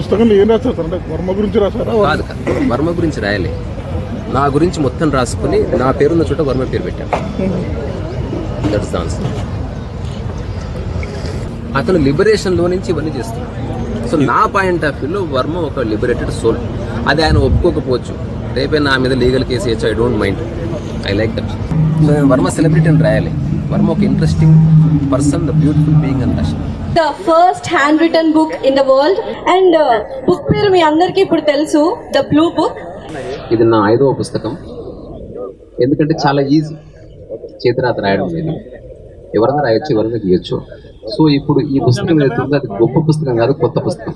పుస్తకంలో ఏం రాస్తారు అంటే వర్మ గురించి రాసారా? కాదు, వర్మ గురించి రాయాలి. నా గురించి మొత్తం రాసుకుని నా పేరున్న చోట వర్మ పేరు పెట్టాను. That's the answer. అతను లిబరేషన్లో నుంచి ఇవన్నీ చేస్తున్నాడు. సో నా పాయింట్ ఆఫ్ వ్యూలో వర్మ ఒక లిబరేటెడ్ సోల్. అది ఆయన ఒప్పుకోకపోవచ్చు, రేపే నా మీద లీగల్ కేసు వేయచ్చు. I don't mind, I like that. So Varma celebrity అని రాయాలి. వర్మ ఒక interesting person, the beautiful being అని రాశాను. The first hand written book in the world. And book పేరు మీ అందరికీ ఇప్పుడు తెలుసు, ద బ్లూ బుక్. ఇది నా 5వ పుస్తకం. ఎందుకంటే చాలా ఈజీ చేతిరాత రాయడం అనేది. ఎవరైనా రాయొచ్చు, ఎవరైనా గీయొచ్చు. సో ఇప్పుడు ఈ పుస్తకం ఏదైతుందో అది గొప్ప పుస్తకం కాదు, కొత్త పుస్తకం.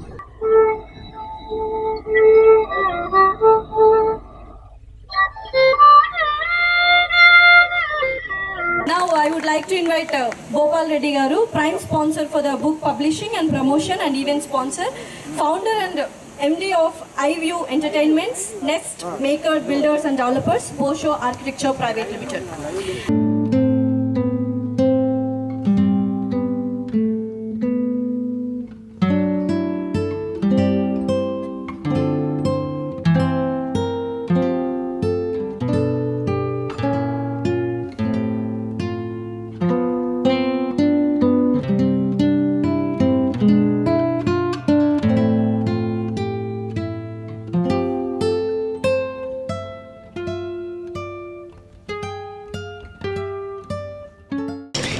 Now I would like to invite Gopal Reddy Garu, prime sponsor for the book publishing and promotion and event sponsor, founder and MD of iView Entertainments, Next Maker Builders and Developers, Bosho Architecture Private Limited.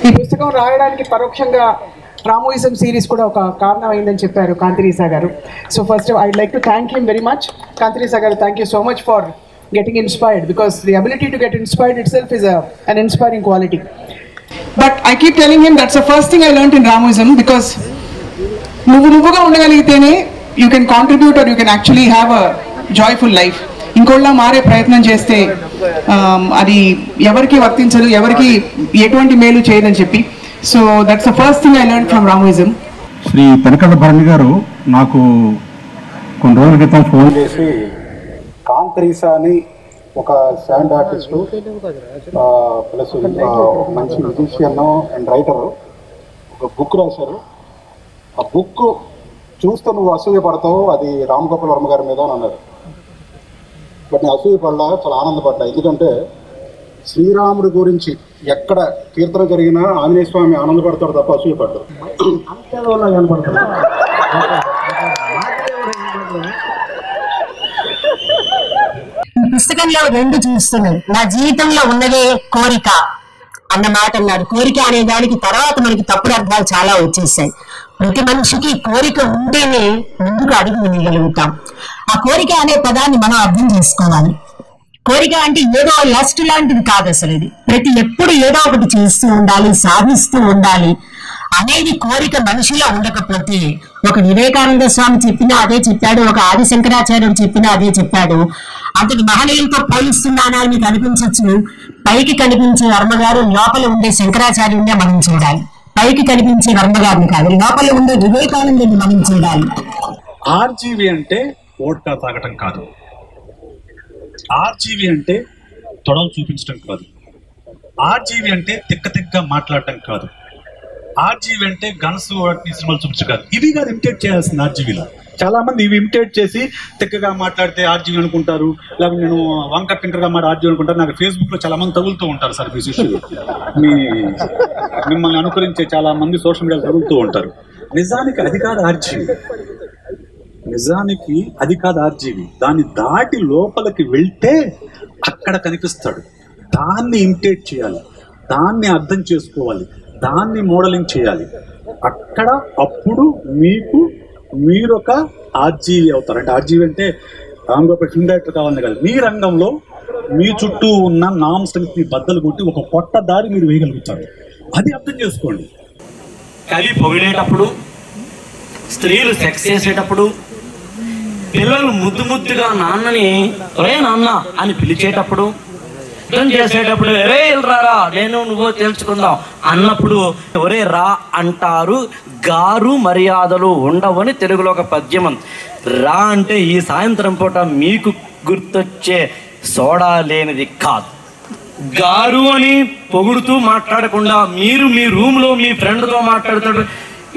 ఈ పుస్తకం రాయడానికి పరోక్షంగా రామోయిజం series కూడా ఒక కారణం అయిందని చెప్పారు కాంతిరీసా గారు. So first I'd like to thank him very much. Kanthirisa గారు, thank you so much for getting inspired, because the ability to get inspired itself is an inspiring quality. But I keep telling him that's the first thing I learned in Ramoism, because నువ్వుగా ఉండగలిగితేనే you can contribute or you can actually have a joyful life. ఇంకోళ్ళ మారే ప్రయత్నం చేస్తే అది ఎవరికి వర్తించదు, ఎవరికి ఎటువంటి మేలు చేయదని చెప్పి. So that's the first thing I learn from రామోయిజం. శ్రీ పెనకల భరణి గారు నాకు కొన్ని రోజుల క్రితం ఫోన్ చేసి, కాంతిరీసా అని ఒక సౌండ్ ఆర్టిస్టు ప్లస్ మంచి మ్యూజిషియన్ అండ్ రైటరు ఒక బుక్ రాశారు. ఆ బుక్ చూస్తే నువ్వు అసూయపడతావు, అది రామ్ గోపాల్ వర్మ గారి మీద అని అన్నారు. బట్ నేను అసూయపడ్డా, చాలా ఆనందపడ్డా. ఎందుకంటే శ్రీరాముడి గురించి ఎక్కడ కీర్తన జరిగినా ఆంజనేయ స్వామి ఆనందపడతాడు తప్ప అసూయపడ్డాడు. కనపడతాడు. పుస్తకంలో 2 చూస్తున్నాను. నా జీవితంలో ఉన్నదే కోరిక అన్న మాట అన్నాడు. కోరిక అనే దానికి తర్వాత మనకి తప్పుడు అర్థాలు చాలా వచ్చేసాయి. ప్రతి మనిషికి కోరిక ఉంటేనే ముందుకు అడుగు వేయగలుగుతాం. ఆ కోరిక అనే పదాన్ని మనం అర్థం చేసుకోవాలి. కోరిక అంటే ఏదో లస్ట్ లాంటిది కాదు అసలు. ఇది ఎప్పుడు ఏదో ఒకటి చేస్తూ ఉండాలి, సాధిస్తూ ఉండాలి అనేది కోరిక మనిషిలో ఉండకపోతే, ఒక వివేకానంద స్వామి చెప్పినా అదే చెప్పాడు, ఒక ఆది శంకరాచార్యుడు చెప్పినా అదే చెప్పాడు. అంతటి మహనీయులతో పోలిస్తున్నానా అని మీకు అనిపించవచ్చు. పైకి కనిపించే వర్మగారు, లోపల ఉండే శంకరాచార్యుడినే మనం చూడాలి. పైకి కనిపించే వర్మగారిని కాదు, లోపల ఉండే వివేకానందుని మనం చూడాలి. ఆర్జీవి అంటే ఓట్కా తాగటం కాదు. ఆర్జీవి అంటే తొడలు చూపించడం కాదు. ఆర్జీవి అంటే తిక్క మాట్లాడటం కాదు. ఆర్జీవి అంటే గన్స్ సినిమాలు చూపించడం కాదు. ఇవి కాదు ఇమిటేట్ చేయాల్సింది ఆర్జీవిలో. చాలా మంది ఇవి ఇమిటేట్ చేసి తిక్కగా మాట్లాడితే ఆర్జీవి అనుకుంటారు, లేకపోతే నేను వంక టింకర్గా మాట ఆర్జీవి అనుకుంటారు. నాకు ఫేస్బుక్ లో చాలా మంది తగులుతూ ఉంటారు సార్. మిమ్మల్ని అనుకరించే చాలా మంది సోషల్ మీడియాలో తగులుతూ ఉంటారు. నిజానికి అది కాదు ఆర్జీవి. నిజానికి అది కాదు ఆర్జీవి. దాన్ని దాటి లోపలికి వెళ్తే అక్కడ కనిపిస్తాడు. దాన్ని ఇమిటేట్ చేయాలి, దాన్ని అర్థం చేసుకోవాలి, దాన్ని మోడలింగ్ చేయాలి. అప్పుడు మీరొక ఆర్జీవి అవుతారు. అంటే ఆర్జీవి అంటే రామ్ గోపాల్ ఫిల్మ్ డైరెక్టర్ కావాలని కాదు. మీ రంగంలో మీ చుట్టూ ఉన్న నామ్ స్ట్రెంగ్త్ ని బద్దలు కొట్టి ఒక కొత్త దారి మీరు వేయగలుగుతారు. అది అర్థం చేసుకోండి. కవి పొగిడేటప్పుడు, స్త్రీలు సెక్స్ చేసేటప్పుడు, పిల్లలు ముద్దుగా నాన్నని ఒరే నాన్న అని పిలిచేటప్పుడు, చేసేటప్పుడు ఒరే రారా నేను నువ్వు తెలుసుకుందాం అన్నప్పుడు ఒరే రా అంటారు. గారు మర్యాదలు ఉండవని తెలుగులో ఒక పద్యం. రా అంటే ఈ సాయంత్రం పూట మీకు గుర్తొచ్చే సోడా లేనిది కాదు. గారు అని పొగుడుతూ మాట్లాడకుండా మీరు మీ రూమ్లో మీ ఫ్రెండ్తో మాట్లాడుతాడు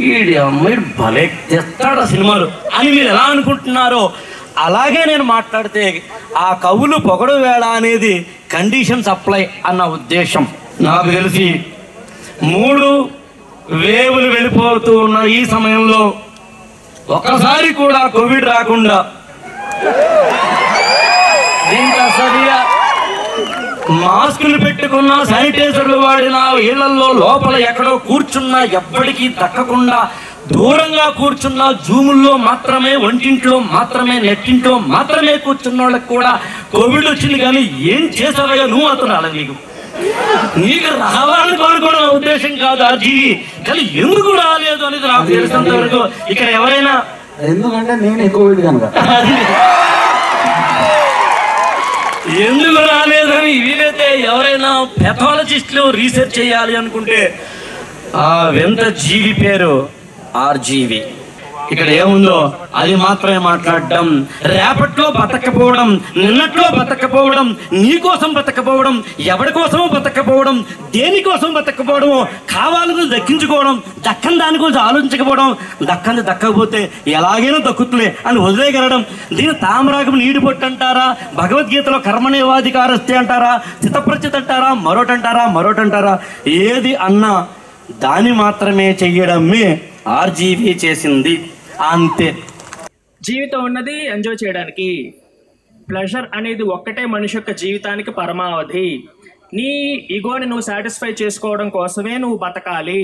ఈడి అమ్మాయి భలే తెస్తాడు ఆ సినిమాలు అని మీరు ఎలా అనుకుంటున్నారో అలాగే నేను మాట్లాడితే ఆ కవులు పొగడు వేళ అనేది కండిషన్ సప్లై అన్న ఉద్దేశం. నాకు తెలిసి 3 వేవులు వెళ్ళిపోతూ ఉన్న ఈ సమయంలో ఒక్కసారి కూడా కోవిడ్ రాకుండా ఇంకా సరిగా మాస్కులు పెట్టుకున్నా, శానిటైజర్లు వాడినా, ఇళ్లలో లోపల ఎక్కడో కూర్చున్నా, ఎప్పటికీ దక్కకుండా దూరంగా కూర్చున్నా, జూముల్లో మాత్రమే, వంటింట్లో మాత్రమే, నెట్టింట్లో మాత్రమే కూర్చున్న వాళ్ళకి కూడా కోవిడ్ వచ్చింది. కానీ ఏం చేసావయ్యా నువ్వు అతను రాలే, నీకు రావాలని కోరుకున్న ఉద్దేశం కాదు ఆ జీవి, కానీ ఎందుకు రాలేదు అనేది నాకు తెలిసినంత వరకు ఇక్కడ ఎవరైనా ఎందుకంటే నేను ఎక్కువ కనుక ఎందుకు రాలేదని వీలైతే ఎవరైనా పెథాలజిస్టులు రీసెర్చ్ చేయాలి అనుకుంటే ఆ వింత జీవి పేరు ఆర్జీవి. ఇక్కడ ఏముందో అది మాత్రమే మాట్లాడడం, రేపట్లో బతకపోవడం, నిన్నట్లో బతకపోవడం, నీకోసం బతకపోవడం, ఎవరి కోసమో బతకపోవడం, దేనికోసం బతకపోవడమో, కావాలని దక్కించుకోవడం, దక్కని దానికోసం ఆలోచించకపోవడం, దక్కని దక్కకపోతే ఎలాగైనా దక్కుతులే అని వదిలేయగలడం. దీని తామరాగం నీడిపొట్టు అంటారా, భగవద్గీతలో కర్మణేవాధికారస్తే అంటారా, చిత్తప్రచిత్ అంటారా, మరోటంటారా, ఏది అన్నా దాని మాత్రమే చెయ్యడమే ఆర్జీవి చేసింది, అంతే. జీవితం ఉన్నది ఎంజాయ్ చేయడానికి. ప్లెజర్ అనేది ఒక్కటే మనిషి యొక్క జీవితానికి పరమావధి. నీ ఈగోని నువ్వు సాటిస్ఫై చేసుకోవడం కోసమే నువ్వు బతకాలి.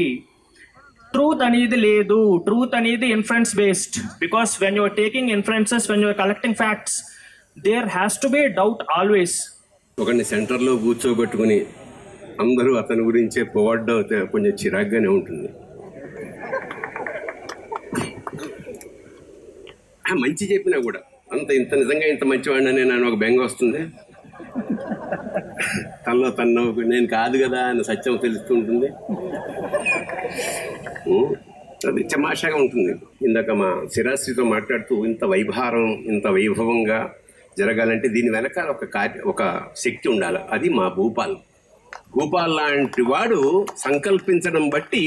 ట్రూత్ అనేది లేదు. ట్రూత్ అనేది inference based. Because when you're taking inferences, when you're collecting facts, there has to be doubt always. ఒకరిని సెంటర్లో కూర్చోబెట్టుకుని అందరూ అతని గురించే పోవడం కొంచెం చిరాగ్గానే ఉంటుంది. మంచి చెప్పినా కూడా ఇంత నిజంగా ఇంత మంచివాడిని నేను ఒక బెంగ వస్తుంది. తనలో తను నేను కాదు కదా అని సత్యం తెలుస్తుంటుంది. అది తమాషాగా ఉంటుంది. ఇందాక మా శిరాశ్రీతో మాట్లాడుతూ ఇంత వైభారం, ఇంత వైభవంగా జరగాలంటే దీని వెనకాల ఒక శక్తి ఉండాలి. అది మా భూపాల్ లాంటి వాడు సంకల్పించడం బట్టి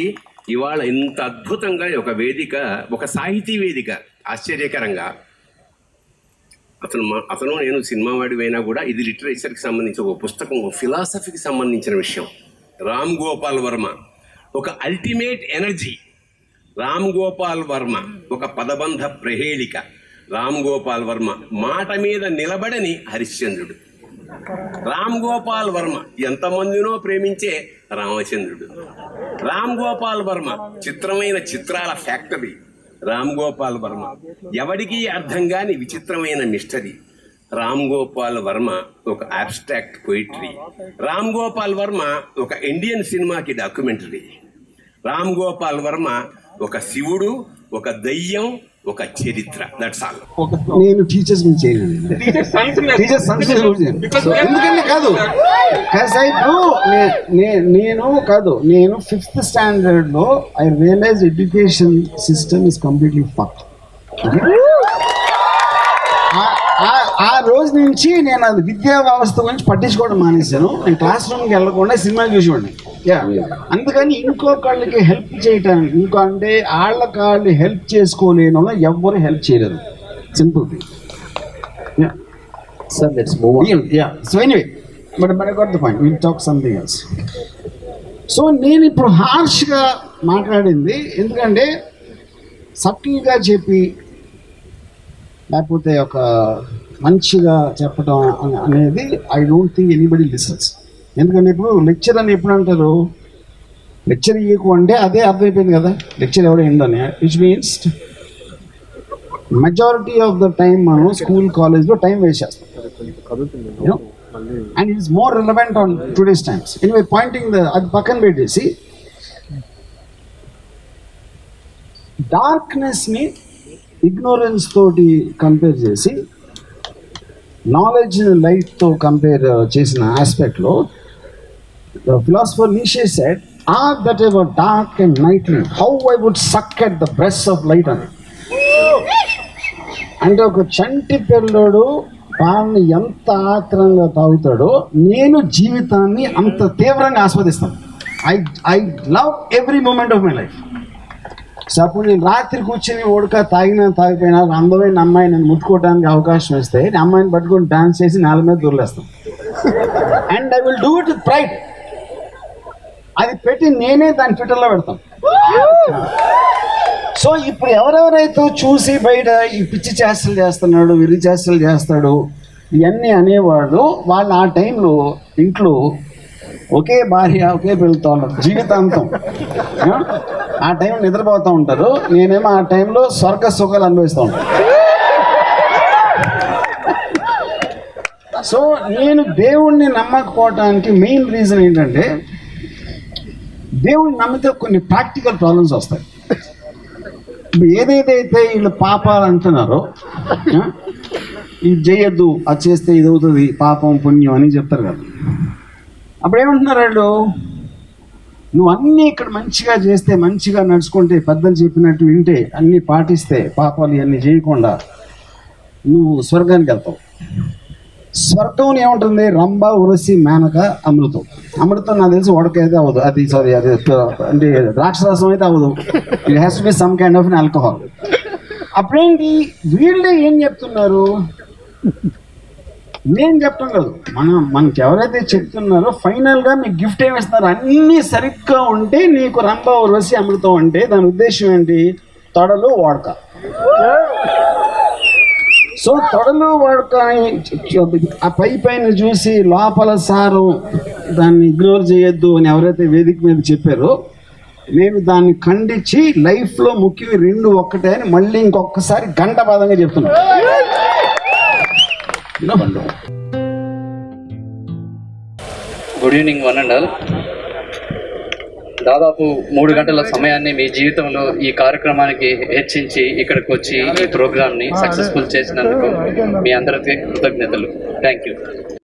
ఇవాళ ఇంత అద్భుతంగా ఒక వేదిక, ఒక సాహితీ వేదిక. ఆశ్చర్యకరంగా అతను నేను సినిమా వాడివైనా కూడా ఇది లిటరేచర్కి సంబంధించి ఒక పుస్తకం, ఫిలాసఫీకి సంబంధించిన విషయం. రామ్ గోపాల్ వర్మ ఒక అల్టిమేట్ ఎనర్జీ. రామ్ గోపాల్ వర్మ ఒక పదబంధ ప్రహేళిక. రామ్ గోపాల్ వర్మ మాట మీద నిలబడని హరిశ్చంద్రుడు. రామ్ గోపాల్ వర్మ ఎంతమందినో ప్రేమించే రామచంద్రుడు. రామ్ గోపాల్ వర్మ చిత్రమైన చిత్రాల ఫ్యాక్టరీ. రామ్ గోపాల్ వర్మ ఎవడికి అర్థం కాని విచిత్రమైన మిస్టరీ. రామ్ గోపాల్ వర్మ ఒక అబ్స్ట్రాక్ట్ పోయిటరీ. రామ్ గోపాల్ వర్మ ఒక ఇండియన్ సినిమాకి డాక్యుమెంటరీ. రామ్ గోపాల్ వర్మ ఒక శివుడు, ఒక దయ్యం, ఒక చరిత్ర. That's all. నేను టీచర్స్ నుంచి చేయలేదు. ఎందుకంటే కాదు నేను 5th స్టాండర్డ్ లో I realise education system is completely fucked. ఆ రోజు నుంచి నేను అది విద్యా వ్యవస్థ గురించి పట్టించుకోవడం మానేశాను. నేను క్లాస్ రూమ్కి వెళ్ళకుండా సినిమాలు చూసేవాడిని. అందుకని ఇంకొకళ్ళకి హెల్ప్ చేయటానికి, ఇంకో అంటే వాళ్ళకి హెల్ప్ చేసుకోలేను, ఎవ్వరు హెల్ప్ చేయలేరు. Simple thing. Sir, let's move on. Yeah. So anyway, but I got the point. We'll talk something else. So నేను ఇప్పుడు హార్ష్గా మాట్లాడింది ఎందుకంటే సటిల్గా చెప్పి లేకపోతే ఒక మంచిగా చెప్పడం అనేది I don't think anybody listens. ఎందుకంటే ఇప్పుడు లెక్చర్ అని ఎప్పుడు అంటారు, లెక్చర్ ఇవ్వకు అంటే అదే అర్థమైపోయింది కదా లెక్చర్ ఎవడో ఏంటని. Which means majority of the time మనం స్కూల్ కాలేజ్లో టైం వేస్ట్ చేస్తాం. And it is more relevant on today's times. Anyway, pointing అది పక్కన పెట్టేసి డార్క్నెస్ని ఇగ్నోరెన్స్ తోటి కంపేర్ చేసి నాలెడ్జ్ లైట్తో కంపేర్ చేసిన ఆస్పెక్ట్లో philosopher Nietzsche said, "Ah, that ever dark and nightly, how I would suck at the breasts of light on it." అంటే ఒక చంటి పిల్లడు పాలని ఎంత ఆత్రంగా తాగుతాడో నేను జీవితాన్ని అంత తీవ్రంగా ఆస్వాదిస్తాను. I love every moment of my life. So అప్పుడు నేను రాత్రి కూర్చొని ఓడక తాగిపోయినా ఒక అందమైన అమ్మాయి నన్ను ముట్టుకోవడానికి అవకాశం ఇస్తే అమ్మాయిని పట్టుకొని డాన్స్ చేసి నేల మీద దొరిలేస్తాను. And I will do it with pride. అది పెట్టి నేనే దాని ట్విట్టర్లో పెడతాను. సో ఇప్పుడు ఎవరెవరైతే చూసి బయట ఈ పిచ్చి చేష్టలు చేస్తున్నాడు, విరి చేష్టలు చేస్తాడు, ఇవన్నీ అనేవాడు, వాళ్ళు ఆ టైంలో ఇంట్లో ఒకే భార్య ఒకే పిల్లతో ఉంటారు జీవితాంతం. ఆ టైం నిద్రపోతూ ఉంటారు, నేనేమో ఆ టైంలో స్వర్గ సుఖాలు అనుభవిస్తూ ఉంటాను. సో నేను దేవుణ్ణి నమ్మకపోవటానికి మెయిన్ రీజన్ ఏంటంటే, దేవుణ్ణి నమ్మితే కొన్ని ప్రాక్టికల్ ప్రాబ్లమ్స్ వస్తాయి. ఇప్పుడు ఏదైతే వీళ్ళు పాపాలు అంటున్నారో, ఇది చేయొద్దు, అది చేస్తే ఇది అవుతుంది, పాపం పుణ్యం అని చెప్తారు కదా. అప్పుడు ఏమంటున్నారు వాళ్ళు, నువ్వు అన్నీ ఇక్కడ మంచిగా చేస్తే, మంచిగా నడుచుకుంటే, పెద్దలు చెప్పినట్టు వింటే, అన్నీ పాటిస్తే, పాపాలు ఇవన్నీ చేయకుండా నువ్వు స్వర్గానికి వెళ్తావు. స్వర్గం ఏముంటుంది, రంభ ఉరసి మేనక అమృతం. అమృతం నాకు తెలిసి ఉడకైతే అవ్వదు, అది సారీ అది అంటే ద్రాక్షరసం అయితే అవ్వదు. It has to be some kind of alcohol. అప్పుడేంటి వీళ్ళే ఏం చెప్తున్నారు, నేను చెప్తాను కాదు, మనకి ఎవరైతే చెప్తున్నారో ఫైనల్గా మీకు గిఫ్ట్ ఏమి ఇస్తున్నారు, అన్నీ సరిగ్గా ఉంటే నీకు రంభ ఉరసి అమృతం. అంటే దాని ఉద్దేశం ఏంటి, తొడలు వాడక. సో తొడలు వాడక ఆ పైన చూసి లోపల సారం దాన్ని ఇగ్నోర్ చేయొద్దు అని ఎవరైతే వేదిక మీద చెప్పారో, నేను దాన్ని ఖండించి లైఫ్లో ముఖ్యం రెండు ఒక్కటే అని మళ్ళీ ఇంకొకసారి గంటపాదంగా చెప్తున్నాను. Good evening one and all. దాదాపు 3 గంటల సమయాన్ని మీ జీవితంలో ఈ కార్యక్రమానికి హెచ్చించి ఇక్కడికి వచ్చి ఈ ప్రోగ్రామ్ని సక్సెస్ఫుల్ చేసినందుకు మీ అందరికీ కృతజ్ఞతలు. Thank you.